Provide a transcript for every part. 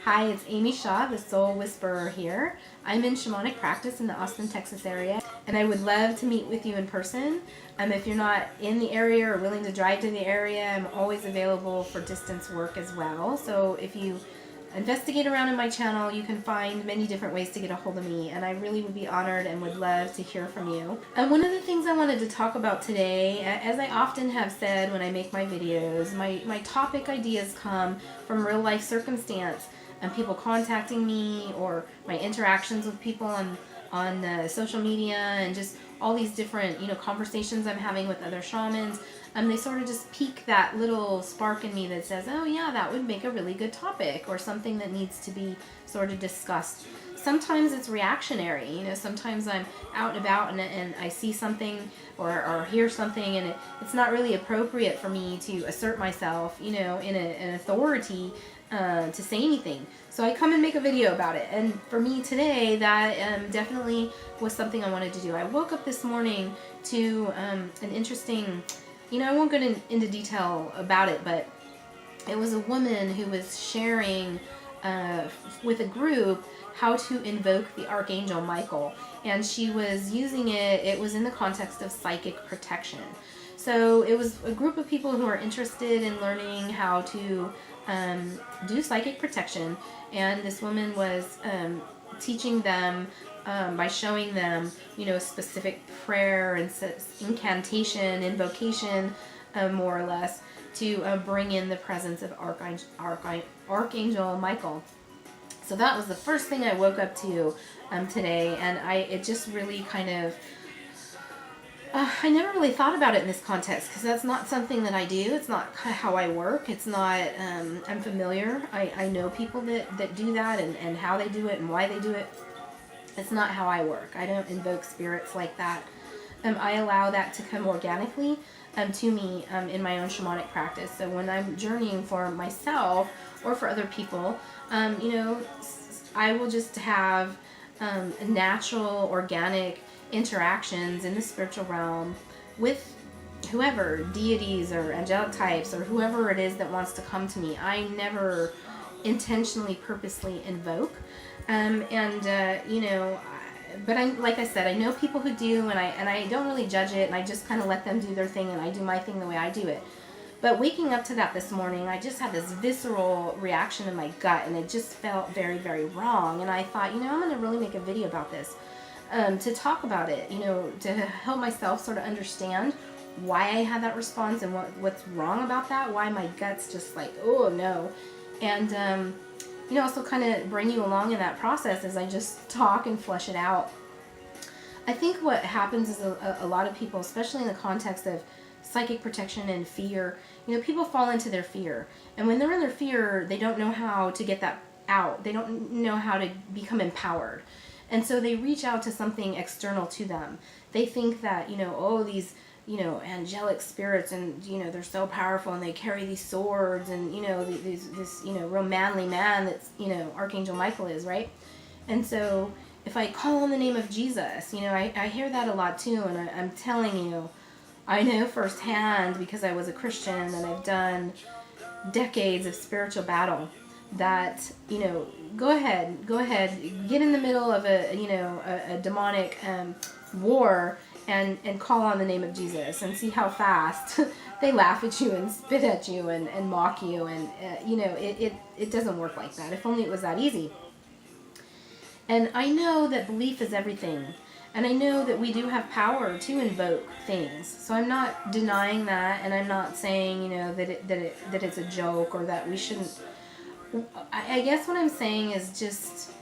Hi, it's Amy Shaw, the Soul Whisperer here. I'm in shamanic practice in the Austin, Texas area, and I would love to meet with you in person. If you're not in the area or willing to drive to the area, I'm always available for distance work as well. So if you investigate around in my channel, you can find many different ways to get a hold of me, and I really would be honored and would love to hear from you. And one of the things I wanted to talk about today, as I often have said when I make my videos, my topic ideas come from real life circumstance and people contacting me, or my interactions with people on social media, and just all these different conversations I'm having with other shamans. They sort of just pique that little spark in me that says, oh yeah, that would make a really good topic, or something that needs to be sort of discussed. Sometimes it's reactionary, sometimes I'm out and about and I see something or hear something, and it's not really appropriate for me to assert myself, in an authority to say anything. So I come and make a video about it. And for me today, that definitely was something I wanted to do. I woke up this morning to an interesting, I won't go into detail about it, but it was a woman who was sharing with a group how to invoke the Archangel Michael. And she was using it was in the context of psychic protection. So it was a group of people who are interested in learning how to do psychic protection, and this woman was teaching them by showing them, a specific prayer and incantation, invocation, more or less, to bring in the presence of Archangel Michael. So that was the first thing I woke up to today, and it just really kind of, I never really thought about it in this context, because that's not something that I do. It's not how I work. It's not, I'm familiar. I know people that do that, and how they do it and why they do it. It's not how I work. I don't invoke spirits like that. I allow that to come organically to me in my own shamanic practice. So when I'm journeying for myself or for other people, I will just have natural, organic interactions in the spiritual realm with whoever, deities or angelic types or whoever it is that wants to come to me. I never intentionally, purposely invoke. But like I said, I know people who do, and I don't really judge it, and I just kind of let them do their thing, and I do my thing the way I do it. But waking up to that this morning, I just had this visceral reaction in my gut, and it just felt very, very wrong. And I thought, I'm going to really make a video about this, to talk about it, to help myself sort of understand why I had that response and what's wrong about that, why my gut's just like, oh no. And also kind of bring you along in that process as I just talk and flesh it out. I think what happens is a lot of people, especially in the context of psychic protection and fear, people fall into their fear. And when they're in their fear, they don't know how to get that out. They don't know how to become empowered. And so they reach out to something external to them. They think that, these, angelic spirits, and, they're so powerful, and they carry these swords, and, this real manly man that's, Archangel Michael is, right? And so if I call on the name of Jesus, I hear that a lot too, and I'm telling you, I know firsthand, because I was a Christian and I've done decades of spiritual battle, that, go ahead, get in the middle of a demonic war and call on the name of Jesus, and see how fast they laugh at you and spit at you and mock you, and it doesn't work like that. If only it was that easy. And I know that belief is everything, and I know that we do have power to invoke things. So I'm not denying that, and I'm not saying that it's a joke, or that we shouldn't. I guess what I'm saying is just,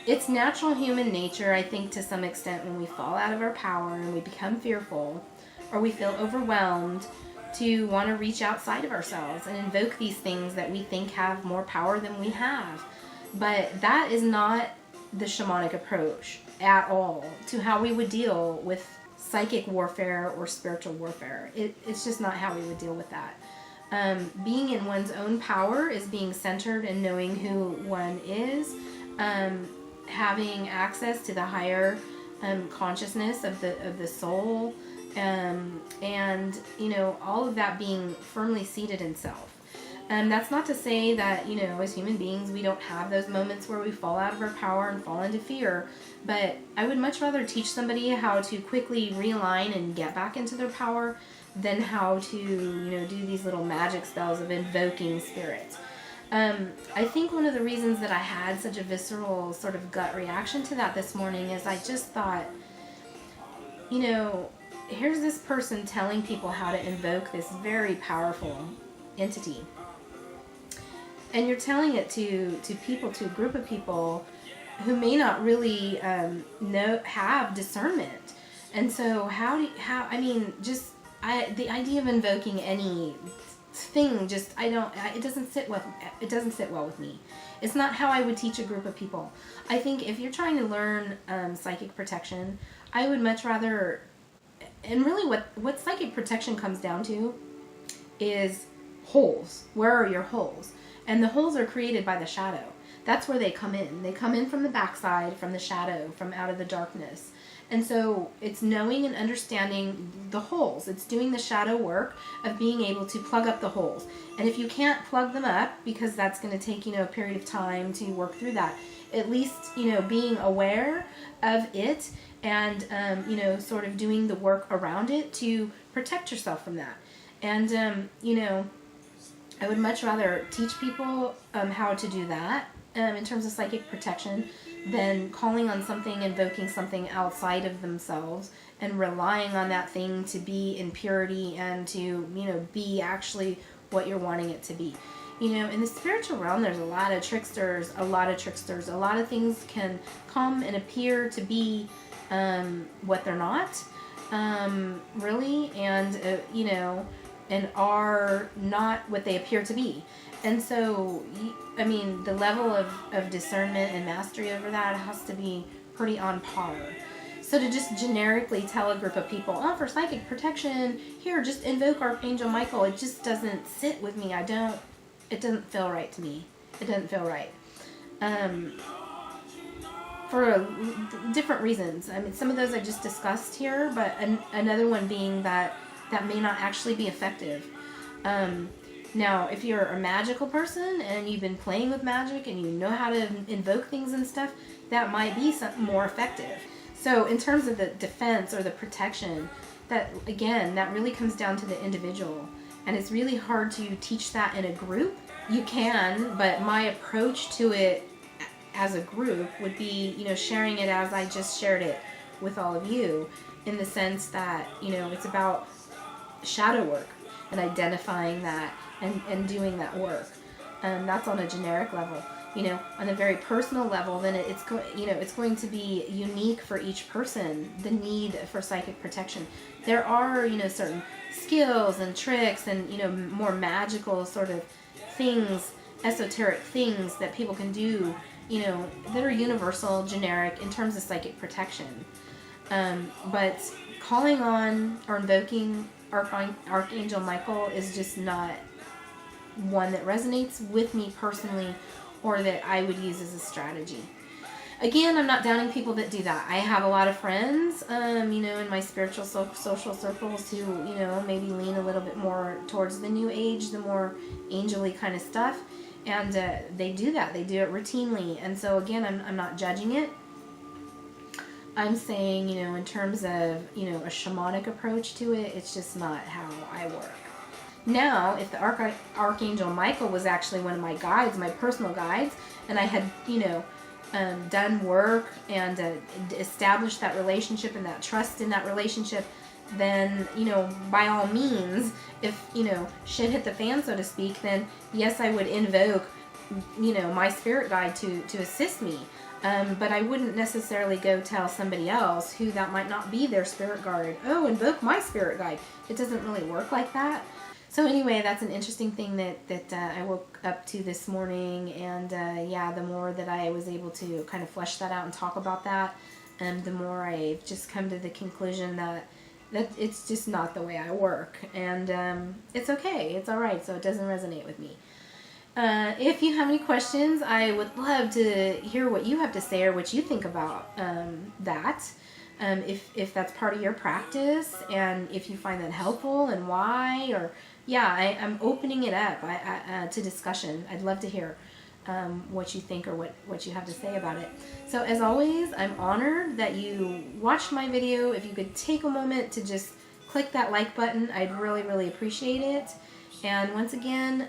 it's natural human nature, I think, to some extent, when we fall out of our power and we become fearful, or we feel overwhelmed, to want to reach outside of ourselves and invoke these things that we think have more power than we have. But that is not the shamanic approach at all to how we would deal with psychic warfare or spiritual warfare. It's just not how we would deal with that. Being in one's own power is being centered and knowing who one is, having access to the higher consciousness of the soul, and all of that being firmly seated in self. That's not to say that, as human beings, we don't have those moments where we fall out of our power and fall into fear. But I would much rather teach somebody how to quickly realign and get back into their power than how to, do these little magic spells of invoking spirits. I think one of the reasons that I had such a visceral sort of gut reaction to that this morning is I just thought, here's this person telling people how to invoke this very powerful entity. And you're telling it to people, to a group of people who may not really have discernment. And so the idea of invoking any thing it doesn't sit well with me. It's not how I would teach a group of people. I think if you're trying to learn psychic protection, I would much rather, and really what psychic protection comes down to is holes. Where are your holes? And the holes are created by the shadow. That's where they come in. They come in from the backside, from the shadow, from out of the darkness. And so it's knowing and understanding the holes. It's doing the shadow work of being able to plug up the holes. And if you can't plug them up, because that's going to take, a period of time to work through that, at least, being aware of it and, sort of doing the work around it to protect yourself from that. And, I would much rather teach people how to do that in terms of psychic protection than calling on something, invoking something outside of themselves and relying on that thing to be in purity and to, be actually what you're wanting it to be. In the spiritual realm, there's a lot of tricksters. A lot of things can come and appear to be what they're not, really, and, and are not what they appear to be. And so, the level of discernment and mastery over that has to be pretty on par. So to just generically tell a group of people, for psychic protection, here, just invoke Archangel Michael, it just doesn't sit with me. It doesn't feel right to me. It doesn't feel right. For different reasons. Some of those I just discussed here, but another one being that may not actually be effective. Now, if you're a magical person and you've been playing with magic and you know how to invoke things and stuff, that might be something more effective. So in terms of the defense or the protection, that really comes down to the individual. And it's really hard to teach that in a group. You can, but my approach to it as a group would be, sharing it as I just shared it with all of you, in the sense that, it's about shadow work and identifying that and doing that work. That's on a generic level. On a very personal level, then it's going to be unique for each person, the need for psychic protection. There are, certain skills and tricks and, more magical sort of things, esoteric things that people can do, that are universal, generic in terms of psychic protection. But calling on or invoking Archangel Michael is just not one that resonates with me personally, or that I would use as a strategy. Again, I'm not downing people that do that. I have a lot of friends, in my spiritual social circles who, maybe lean a little bit more towards the new age, the more angel-y kind of stuff. And they do that. They do it routinely. And so, again, I'm not judging it. I'm saying, in terms of, a shamanic approach to it, it's just not how I work. Now, if the Archangel Michael was actually one of my guides, my personal guides, and I had, done work and established that relationship and that trust in that relationship, then, by all means, if, shit hit the fan, so to speak, then yes, I would invoke, my spirit guide to assist me. But I wouldn't necessarily go tell somebody else who that might not be their spirit guide, invoke my spirit guide. It doesn't really work like that. So anyway, that's an interesting thing that I woke up to this morning, and the more that I was able to kind of flesh that out and talk about that, the more I've just come to the conclusion that it's just not the way I work, and it's okay, it's all right, so it doesn't resonate with me. If you have any questions, I would love to hear what you have to say or what you think about that. If that's part of your practice, and if you find that helpful and why, or yeah, I'm opening it up to discussion. I'd love to hear what you think or what you have to say about it. So as always, I'm honored that you watched my video. If you could take a moment to just click that like button, I'd really, really appreciate it. And once again,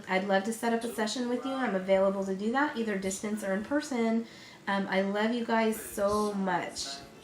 I'd love to set up a session with you. I'm available to do that, either distance or in person. I love you guys so much.